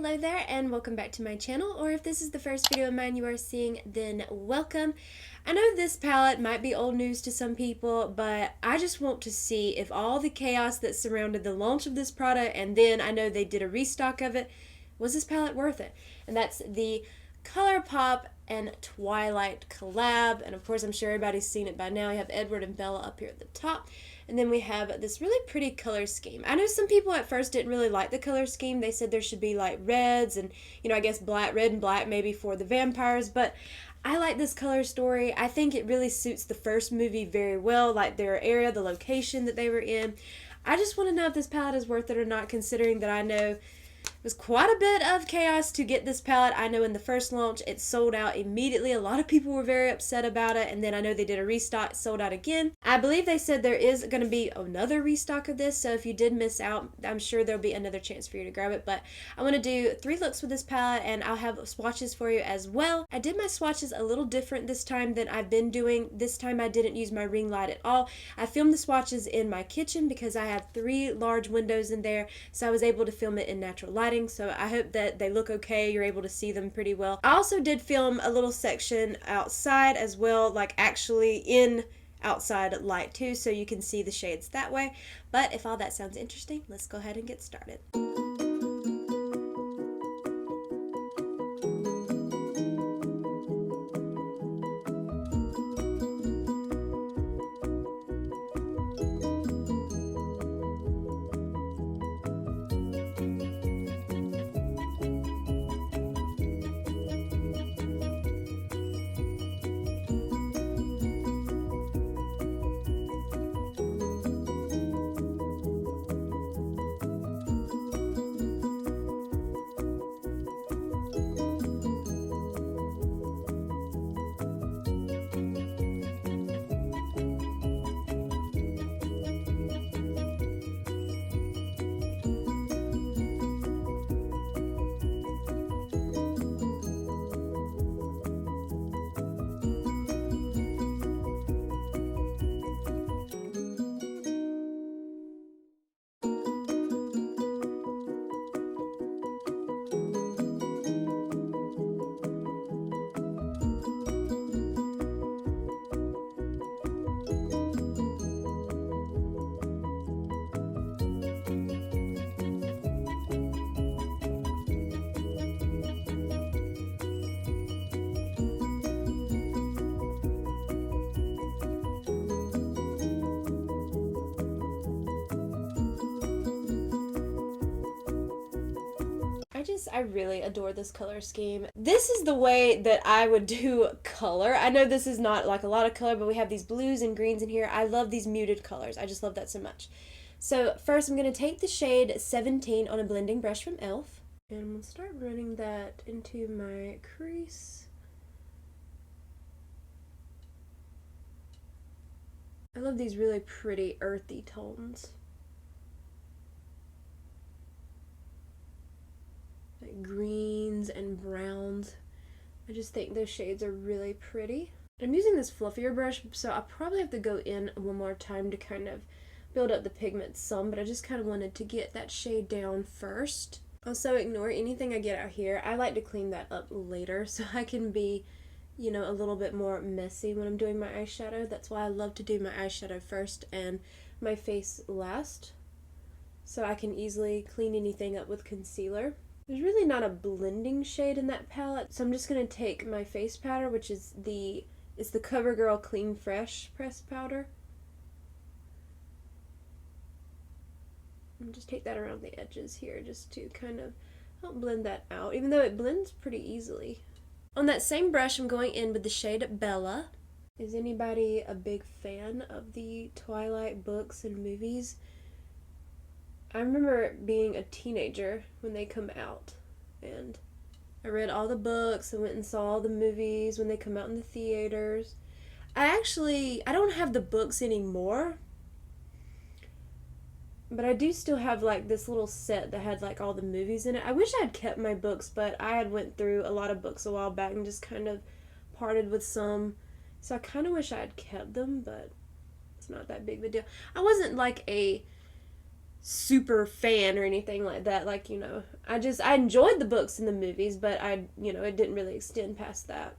Hello there and welcome back to my channel, or if this is the first video of mine you are seeing, then welcome. I know this palette might be old news to some people, but I just want to see if all the chaos that surrounded the launch of this product, and then I know they did a restock of it, was this palette worth it? And that's the Colourpop and Twilight collab, and of course I'm sure everybody's seen it by now. You have Edward and Bella up here at the top. And then we have this really pretty color scheme. I know some people at first didn't really like the color scheme. They said there should be like reds and, I guess black, red and black maybe for the vampires. But I like this color story. I think it really suits the first movie very well, like their area, the location that they were in. I just want to know if this palette is worth it or not, considering that I know it was quite a bit of chaos to get this palette. I know in the first launch it sold out immediately. A lot of people were very upset about it, and then I know they did a restock, it sold out again. I believe they said there is going to be another restock of this, so if you did miss out, I'm sure there'll be another chance for you to grab it. But I want to do 3 looks with this palette, and I'll have swatches for you as well. I did my swatches a little different this time than I've been doing. This time I didn't use my ring light at all. I filmed the swatches in my kitchen because I have 3 large windows in there, so I was able to film it in natural lighting. So I hope that they look okay. You're able to see them pretty well. I also did film a little section outside as well, like actually in outside light too, so you can see the shades that way. But if all that sounds interesting, let's go ahead and get started. I really adore this color scheme. This is the way that I would do color. I know this is not like a lot of color, but we have these blues and greens in here. I love these muted colors. I just love that so much. So first I'm going to take the shade 17 on a blending brush from e.l.f. and I'm going to start running that into my crease. I love these really pretty earthy tones. Like greens and browns. I just think those shades are really pretty. I'm using this fluffier brush, so I'll probably have to go in one more time to kind of build up the pigment some, but I just kind of wanted to get that shade down first. Also, ignore anything I get out here. I like to clean that up later so I can be, a little bit more messy when I'm doing my eyeshadow. That's why I love to do my eyeshadow first and my face last, so I can easily clean anything up with concealer. There's really not a blending shade in that palette, so I'm just going to take my face powder, which is the CoverGirl Clean Fresh pressed powder. And just take that around the edges here just to kind of help blend that out, even though it blends pretty easily. On that same brush, I'm going in with the shade Bella. Is anybody a big fan of the Twilight books and movies? I remember being a teenager when they come out, and I read all the books and went and saw all the movies when they come out in the theaters. I don't have the books anymore, but I do still have like this little set that had like all the movies in it. I wish I had kept my books, but I had went through a lot of books a while back and just kind of parted with some, so I kind of wish I had kept them, but it's not that big of a deal. I wasn't like a super fan or anything like that. Like, you know, I enjoyed the books and the movies, but it didn't really extend past that.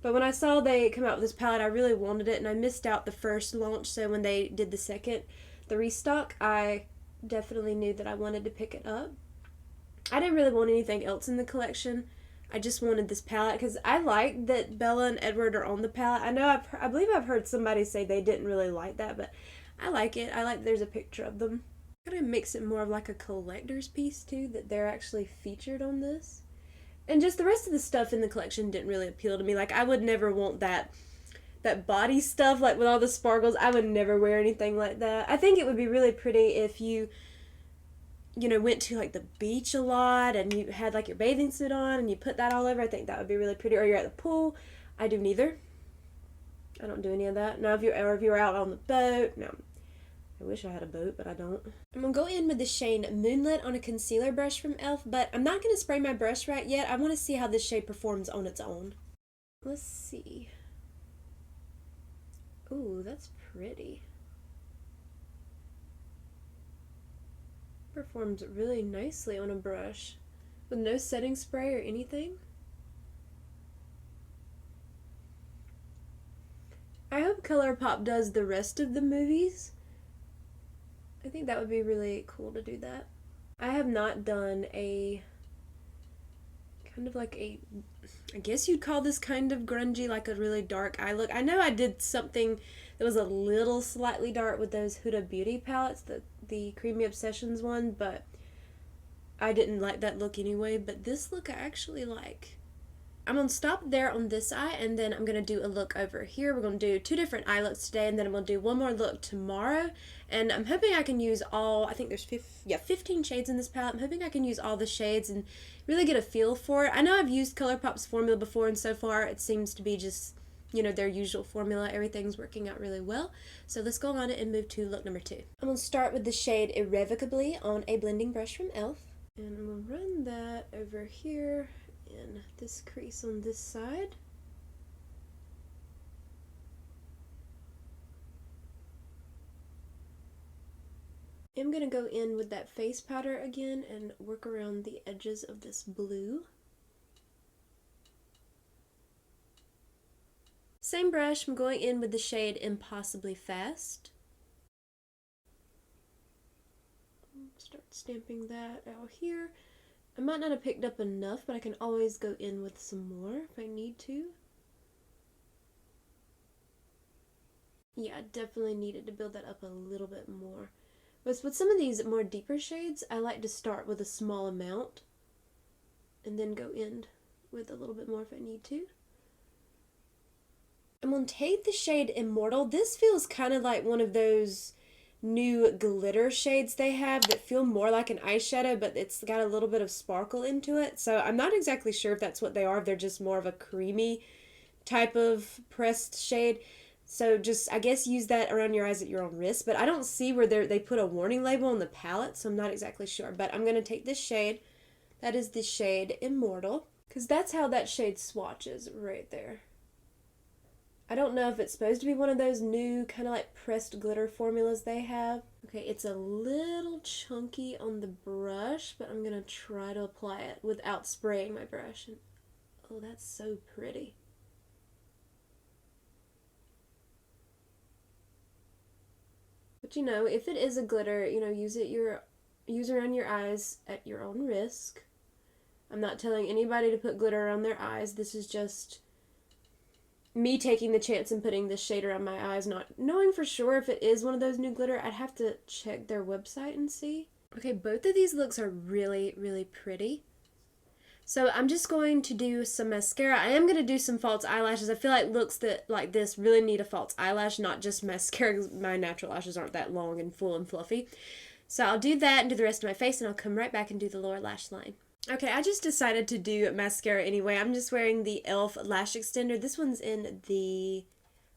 But when I saw they come out with this palette, I really wanted it, and I missed out the first launch, so when they did the restock, I definitely knew that I wanted to pick it up. I didn't really want anything else in the collection. I just wanted this palette because I like that Bella and Edward are on the palette. I believe I've heard somebody say they didn't really like that, but I like it. I like that there's a picture of them. I'm gonna mix it more of like a collector's piece too, that they're actually featured on this. And just the rest of the stuff in the collection didn't really appeal to me. Like, I would never want that body stuff, like with all the sparkles. I would never wear anything like that. I think it would be really pretty if you went to like the beach a lot and you had like your bathing suit on and you put that all over. I think that would be really pretty. Or you're at the pool. I do neither. I don't do any of that. Now, if you're out on the boat, no. I wish I had a boat, but I don't. I'm going to go in with the shade Moonlit on a concealer brush from e.l.f., but I'm not going to spray my brush right yet. I want to see how this shade performs on its own. Let's see. Ooh, that's pretty. Performs really nicely on a brush with no setting spray or anything. I hope Colourpop does the rest of the movies. I think that would be really cool to do that. I have not done a kind of like I guess you'd call this kind of grungy, like a really dark eye look. I know I did something that was a little slightly dark with those Huda Beauty palettes, the Creamy Obsessions one, but I didn't like that look anyway. But this look I actually like. I'm going to stop there on this eye, and then I'm going to do a look over here. We're going to do 2 different eye looks today, and then I'm going to do one more look tomorrow. And I'm hoping I can use all, I think there's 15 shades in this palette. I'm hoping I can use all the shades and really get a feel for it. I know I've used Colourpop's formula before, and so far it seems to be just, their usual formula. Everything's working out really well. So let's go on it and move to look number 2. I'm going to start with the shade Irrevocably on a blending brush from e.l.f. And I'm going to run that over here in this crease on this side. I'm going to go in with that face powder again and work around the edges of this blue. Same brush, I'm going in with the shade Impossibly Fast. Start stamping that out here. I might not have picked up enough, but I can always go in with some more if I need to. Yeah, I definitely needed to build that up a little bit more. But with some of these more deeper shades, I like to start with a small amount and then go in with a little bit more if I need to. I'm going to take the shade Immortal. This feels kind of like one of those new glitter shades they have that feel more like an eyeshadow, but it's got a little bit of sparkle into it. So I'm not exactly sure if that's what they are, if they're just more of a creamy type of pressed shade. So just, I guess, use that around your eyes at your own risk. But I don't see where they put a warning label on the palette, so I'm not exactly sure. But I'm going to take this shade. That is the shade Immortal, because that's how that shade swatches right there. I don't know if it's supposed to be one of those new kind of like pressed glitter formulas they have. Okay, it's a little chunky on the brush, but I'm going to try to apply it without spraying my brush. And, oh, that's so pretty. But if it is a glitter, use around your eyes at your own risk. I'm not telling anybody to put glitter around their eyes. This is just me taking the chance and putting this shade around my eyes, not knowing for sure if it is one of those new glitter. I'd have to check their website and see. Okay, both of these looks are really, really pretty. So I'm just going to do some mascara. I am going to do some false eyelashes. I feel like looks that like this really need a false eyelash, not just mascara, because my natural lashes aren't that long and full and fluffy. So I'll do that and do the rest of my face, and I'll come right back and do the lower lash line. Okay, I just decided to do mascara anyway. I'm just wearing the e.l.f. Lash Extender. This one's in the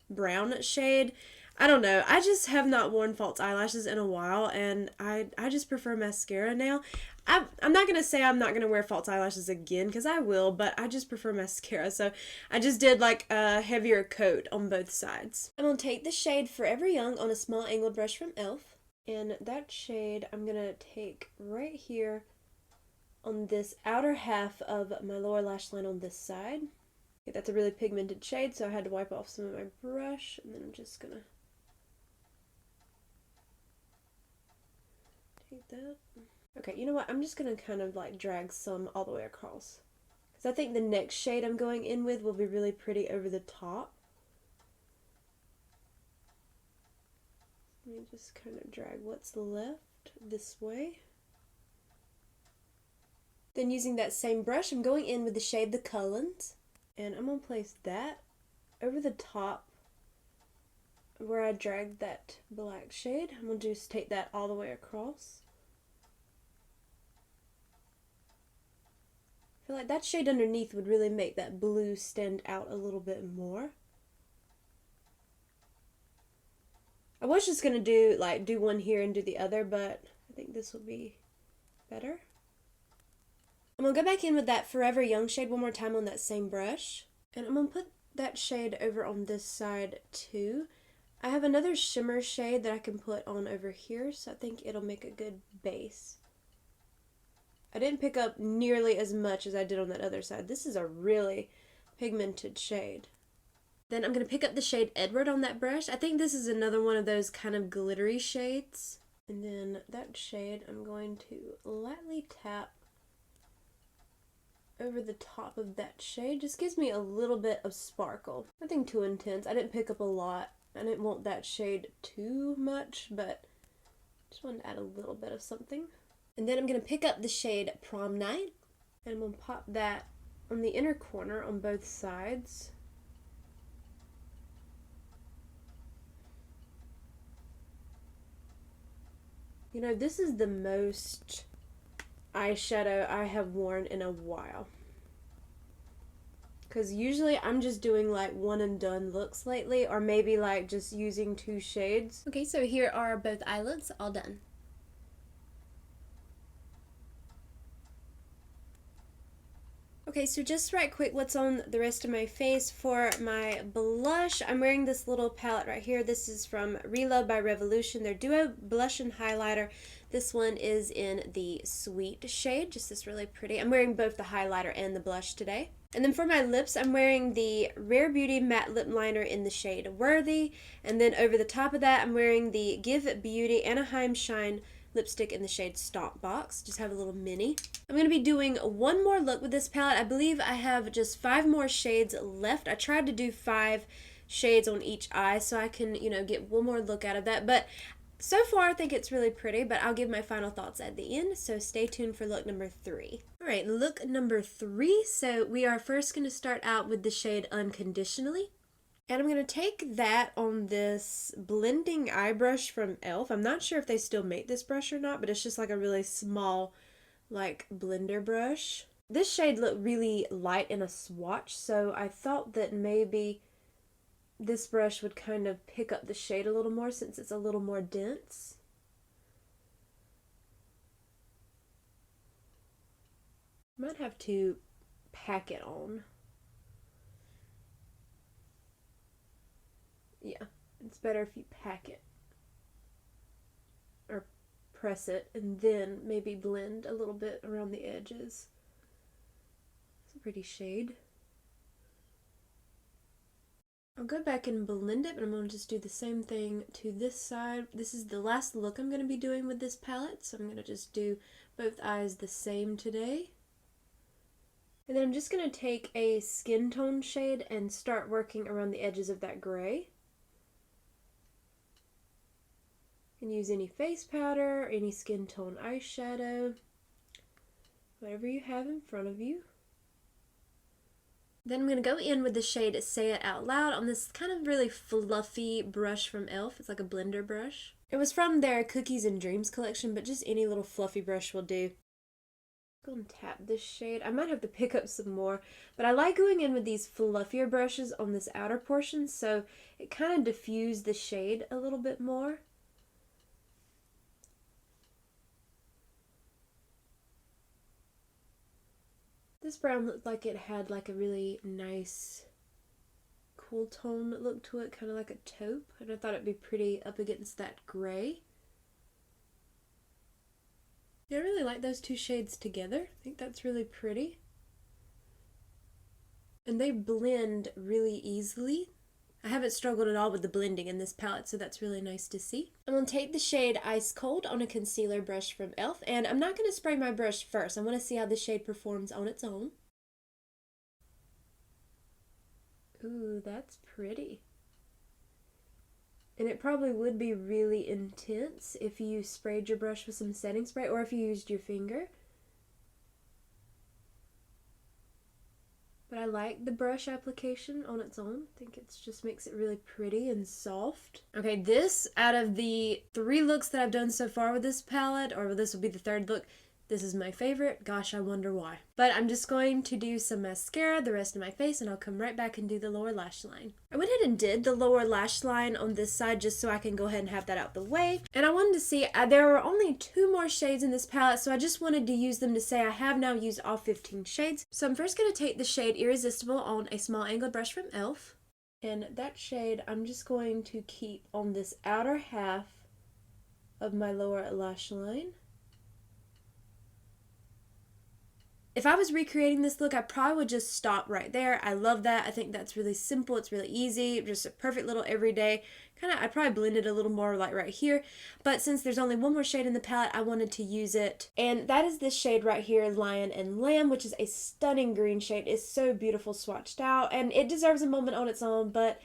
brown shade. I don't know. I just have not worn false eyelashes in a while, and I just prefer mascara now. I'm not going to say I'm not going to wear false eyelashes again, because I will, but I just prefer mascara. So I just did like a heavier coat on both sides. I'm going to take the shade Forever Young on a small angled brush from e.l.f. And that shade I'm going to take right here on this outer half of my lower lash line on this side. Okay, that's a really pigmented shade, so I had to wipe off some of my brush, and then I'm just going to take that. Okay, you know what? I'm just going to kind of like drag some all the way across. Because I think the next shade I'm going in with will be really pretty over the top. Let me just kind of drag what's left this way. Then using that same brush, I'm going in with the shade The Cullens. And I'm going to place that over the top where I dragged that black shade. I'm going to just take that all the way across. I feel like that shade underneath would really make that blue stand out a little bit more. I was just going to do one here and do the other, but I think this will be better. I'm going to go back in with that Forever Young shade one more time on that same brush. And I'm going to put that shade over on this side too. I have another shimmer shade that I can put on over here, so I think it'll make a good base. I didn't pick up nearly as much as I did on that other side. This is a really pigmented shade. Then I'm going to pick up the shade Edward on that brush. I think this is another one of those kind of glittery shades. And then that shade I'm going to lightly tap over the top of that shade. Just gives me a little bit of sparkle. Nothing too intense. I didn't pick up a lot. I didn't want that shade too much, but just wanted to add a little bit of something. And then I'm going to pick up the shade Prom Night, and I'm going to pop that on the inner corner on both sides. You know, this is the most eyeshadow I have worn in a while. Because usually I'm just doing like one and done looks lately, or maybe like just using 2 shades. Okay, so here are both eyelids all done. Okay, so just right quick, what's on the rest of my face for my blush? I'm wearing this little palette right here. This is from Relove by Revolution, their Duo Blush and Highlighter. This one is in the Sweet shade, just this really pretty. I'm wearing both the highlighter and the blush today. And then for my lips, I'm wearing the Rare Beauty Matte Lip Liner in the shade Worthy. And then over the top of that, I'm wearing the Give Beauty Anaheim Shine lipstick in the shade Stomp Box. Just have a little mini. I'm going to be doing one more look with this palette. I believe I have just 5 more shades left. I tried to do 5 shades on each eye so I can, you know, get one more look out of that. But so far, I think it's really pretty, but I'll give my final thoughts at the end, so stay tuned for look number 3. All right, look number 3. So we are first going to start out with the shade Unconditionally. And I'm going to take that on this blending eye brush from e.l.f. I'm not sure if they still make this brush or not, but it's just like a really small, like, blender brush. This shade looked really light in a swatch, so I thought that maybe this brush would kind of pick up the shade a little more since it's a little more dense. Might have to pack it on. Yeah, it's better if you pack it or press it and then maybe blend a little bit around the edges. It's a pretty shade. I'll go back and blend it, but I'm going to just do the same thing to this side. This is the last look I'm going to be doing with this palette, so I'm going to just do both eyes the same today. And then I'm just going to take a skin tone shade and start working around the edges of that gray. You can use any face powder, any skin tone eyeshadow, whatever you have in front of you. Then I'm going to go in with the shade Say It Out Loud on this kind of really fluffy brush from e.l.f. It's like a blender brush. It was from their Cookies and Dreams collection, but just any little fluffy brush will do. Go and tap this shade. I might have to pick up some more, but I like going in with these fluffier brushes on this outer portion, so it kind of diffused the shade a little bit more. This brown looked like it had like a really nice cool tone look to it, kind of like a taupe, and I thought it'd be pretty up against that gray. Yeah, I really like those two shades together. I think that's really pretty. And they blend really easily. I haven't struggled at all with the blending in this palette, so that's really nice to see. I'm going to take the shade Ice Cold on a concealer brush from e.l.f. And I'm not going to spray my brush first. I want to see how the shade performs on its own. Ooh, that's pretty. And it probably would be really intense if you sprayed your brush with some setting spray or if you used your finger. But I like the brush application on its own. I think it just makes it really pretty and soft. Okay, this, out of the 3 looks that I've done so far with this palette, or this will be the 3rd look, this is my favorite. Gosh, I wonder why. But I'm just going to do some mascara, the rest of my face, and I'll come right back and do the lower lash line. I went ahead and did the lower lash line on this side just so I can go ahead and have that out the way. And I wanted to see, there are only 2 more shades in this palette, so I just wanted to use them to say I have now used all 15 shades. So I'm first going to take the shade Irresistible on a small angled brush from e.l.f. And that shade I'm just going to keep on this outer half of my lower lash line. If I was recreating this look, I probably would just stop right there. I love that. I think that's really simple. It's really easy. Just a perfect little everyday. I'd probably blend it a little more like right here. But since there's only 1 more shade in the palette, I wanted to use it. And that is this shade right here, Lion and Lamb, which is a stunning green shade. It's so beautiful swatched out. And it deserves a moment on its own, but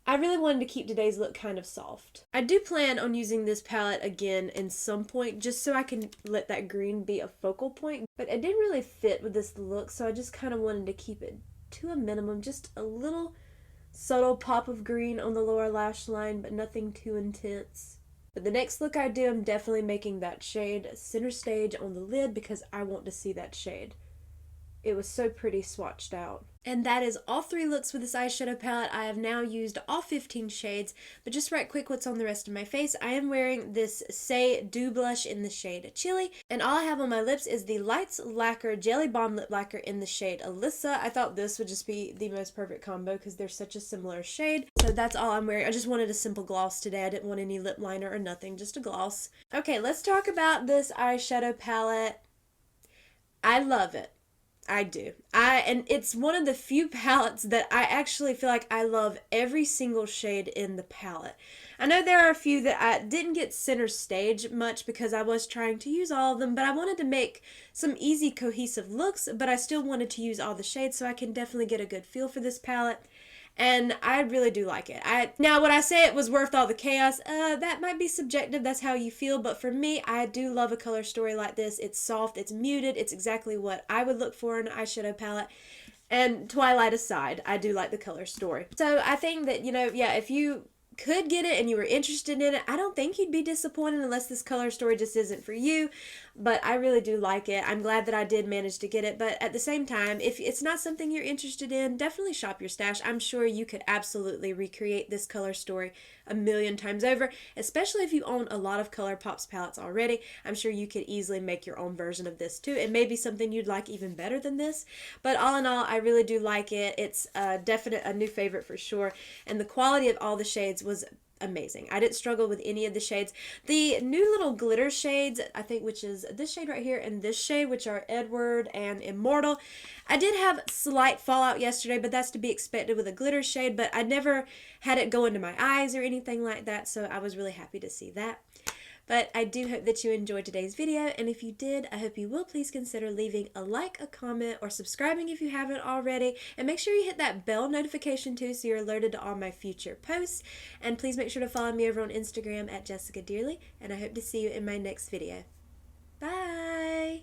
I really wanted to keep today's look kind of soft. I do plan on using this palette again in some point just so I can let that green be a focal point. But it didn't really fit with this look, so I just kind of wanted to keep it to a minimum. Just a little subtle pop of green on the lower lash line, but nothing too intense. But the next look I do, I'm definitely making that shade center stage on the lid because I want to see that shade. It was so pretty swatched out. And that is all 3 looks with this eyeshadow palette. I have now used all 15 shades, but just right quick what's on the rest of my face. I am wearing this Say Dew Blush in the shade Chili, and all I have on my lips is the Lights Lacquer Jelly Bomb Lip Lacquer in the shade Alyssa. I thought this would just be the most perfect combo because they're such a similar shade. So that's all I'm wearing. I just wanted a simple gloss today. I didn't want any lip liner or nothing, just a gloss. Okay, let's talk about this eyeshadow palette. I love it. I do. And it's one of the few palettes that I actually feel like I love every single shade in the palette. I know there are a few that I didn't get center stage much because I was trying to use all of them, but I wanted to make some easy cohesive looks, but I still wanted to use all the shades so I can definitely get a good feel for this palette. And I really do like it. Now, would I say it was worth all the chaos? That might be subjective. That's how you feel. But for me, I do love a color story like this. It's soft. It's muted. It's exactly what I would look for in an eyeshadow palette. And Twilight aside, I do like the color story. So I think that, yeah, if you could get it and you were interested in it, I don't think you'd be disappointed unless this color story just isn't for you. But I really do like it. I'm glad that I did manage to get it. But at the same time, if it's not something you're interested in, definitely shop your stash. I'm sure you could absolutely recreate this color story a million times over, especially if you own a lot of Colourpop's palettes already. I'm sure you could easily make your own version of this too. It may be something you'd like even better than this. But all in all, I really do like it. It's a new favorite for sure. And the quality of all the shades was amazing. I didn't struggle with any of the shades. The new little glitter shades, I think, which is this shade right here and this shade, which are Edward and Immortal. I did have slight fallout yesterday, but that's to be expected with a glitter shade, but I never had it go into my eyes or anything like that, so I was really happy to see that. But I do hope that you enjoyed today's video, and if you did, I hope you will please consider leaving a like, a comment, or subscribing if you haven't already, and make sure you hit that bell notification too so you're alerted to all my future posts, and please make sure to follow me over on Instagram at Jessica Dearly, and I hope to see you in my next video. Bye!